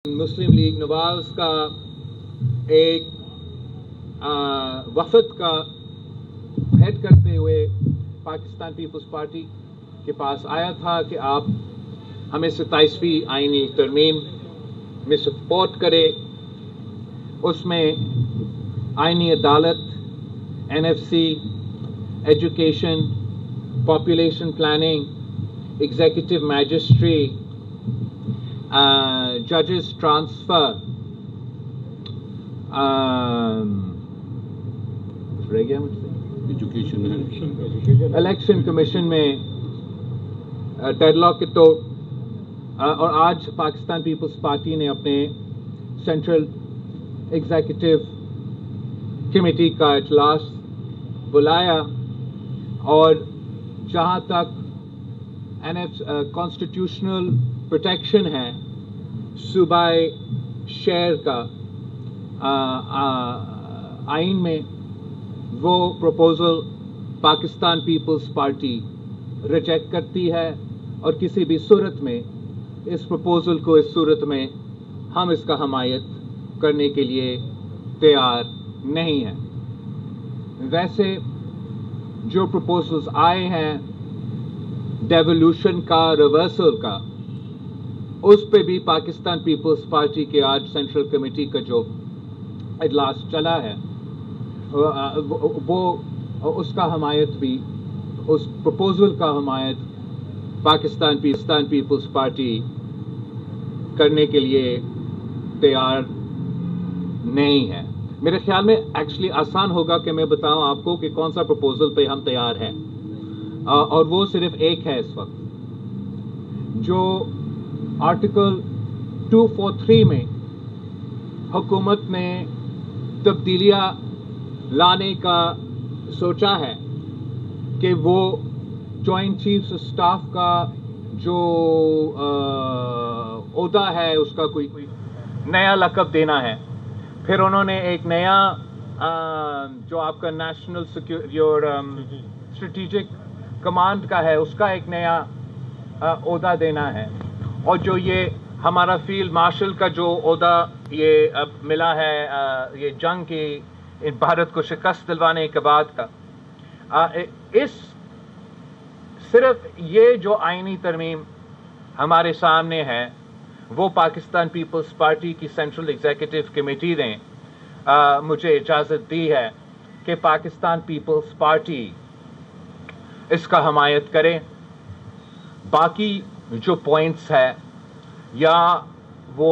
मुस्लिम league Nawaz का एक वफद का हेड करते हुए पाकिस्तान पीपल्स पार्टी के पास आया था कि आप हमें 27वीं आईनी तरमीम में सपोर्ट करें। उसमें आईनी अदालत, NFC, education, population planning, executive majesty, judges transfer, रह गया मुझसे एजुकेशन, इलेक्शन कमीशन में डेडलॉक के तो और आज पाकिस्तान पीपल्स पार्टी ने अपने सेंट्रल एग्जीक्यूटिव कमेटी का इजलास बुलाया और जहां तक कॉन्स्टिट्यूशनल प्रोटेक्शन है सूबाई शहर का आइन में, वो proposal Pakistan Peoples Party reject करती है और किसी भी सूरत में इस प्रपोजल को इस सूरत में हम इसका हमायत करने के लिए तैयार नहीं हैं। वैसे जो प्रपोजल्स आए हैं डेवोल्यूशन का, रिवर्सल का, उस पे भी पाकिस्तान पीपल्स पार्टी के आज सेंट्रल कमेटी का जो इजलास चला है वो उसका हमायत भी, उस प्रपोजल का हमायत पाकिस्तान पीपल्स पार्टी करने के लिए तैयार नहीं है। मेरे ख्याल में एक्चुअली आसान होगा कि मैं बताऊं आपको कि कौन सा प्रपोजल पे हम तैयार हैं, और वो सिर्फ एक है इस वक्त, जो आर्टिकल 243 में हुकूमत ने तब्दीलियां लाने का सोचा है कि वो जॉइंट चीफ्स स्टाफ का जो ओहदा है उसका कोई नया लक़ब देना है। फिर उन्होंने एक नया जो आपका नेशनल स्ट्रेटेजिक कमांड का है उसका एक नया ओहदा देना है, और जो ये हमारा फील्ड मार्शल का जो ओहदा ये अब मिला है ये जंग की भारत को शिकस्त दिलवाने के बाद का, इस सिर्फ ये जो आईनी तरमीम हमारे सामने है वो पाकिस्तान पीपल्स पार्टी की सेंट्रल एग्जीक्यूटिव कमेटी ने मुझे इजाज़त दी है कि पाकिस्तान पीपल्स पार्टी इसका हमायत करे। बाकी जो पॉइंट्स है या वो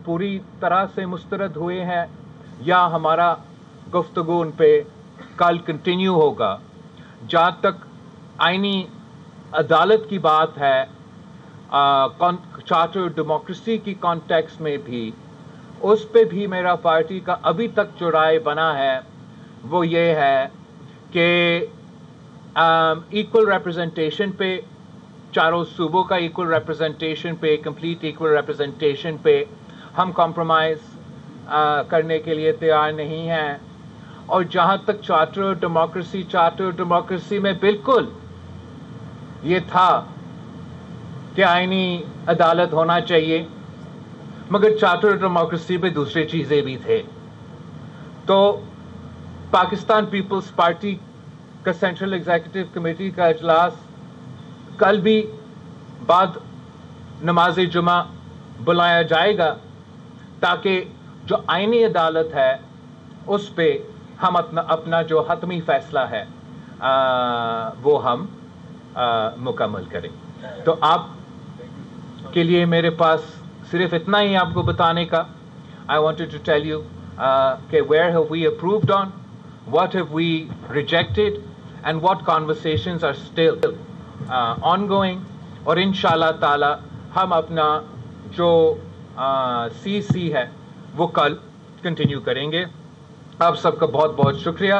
पूरी तरह से मुस्तरद हुए हैं या हमारा गुफ्तगू उन पे कल कंटिन्यू होगा। जहाँ तक आईनी अदालत की बात है, चार्टर डेमोक्रेसी की कॉन्टेक्स्ट में भी उस पे भी मेरा पार्टी का अभी तक जो राय बना है वो ये है कि इक्वल रिप्रेजेंटेशन पे, चारों सूबों का इक्वल रिप्रेजेंटेशन पे, कंप्लीट इक्वल रिप्रेजेंटेशन पे हम कॉम्प्रोमाइज़ करने के लिए तैयार नहीं हैं। और जहाँ तक चार्टर डेमोक्रेसी में बिल्कुल ये था कि आईनी अदालत होना चाहिए, मगर चार्टर डेमोक्रेसी में दूसरी चीज़ें भी थे। तो पाकिस्तान पीपल्स पार्टी का सेंट्रल एग्जीक्यूटिव कमेटी का इजलास कल भी बाद नमाज जुमा बुलाया जाएगा, ताकि जो आईनी अदालत है उस पे हम अपना जो हतमी फैसला है वो हम मुकम्मल करें। तो आप के लिए मेरे पास सिर्फ इतना ही आपको बताने का, I wanted to tell you कि where have we approved on, what have we rejected, and what conversations are still ongoing, और इंशाल्लाह ताला हम अपना जो CC है वो कल कंटिन्यू करेंगे। आप सबका बहुत बहुत शुक्रिया।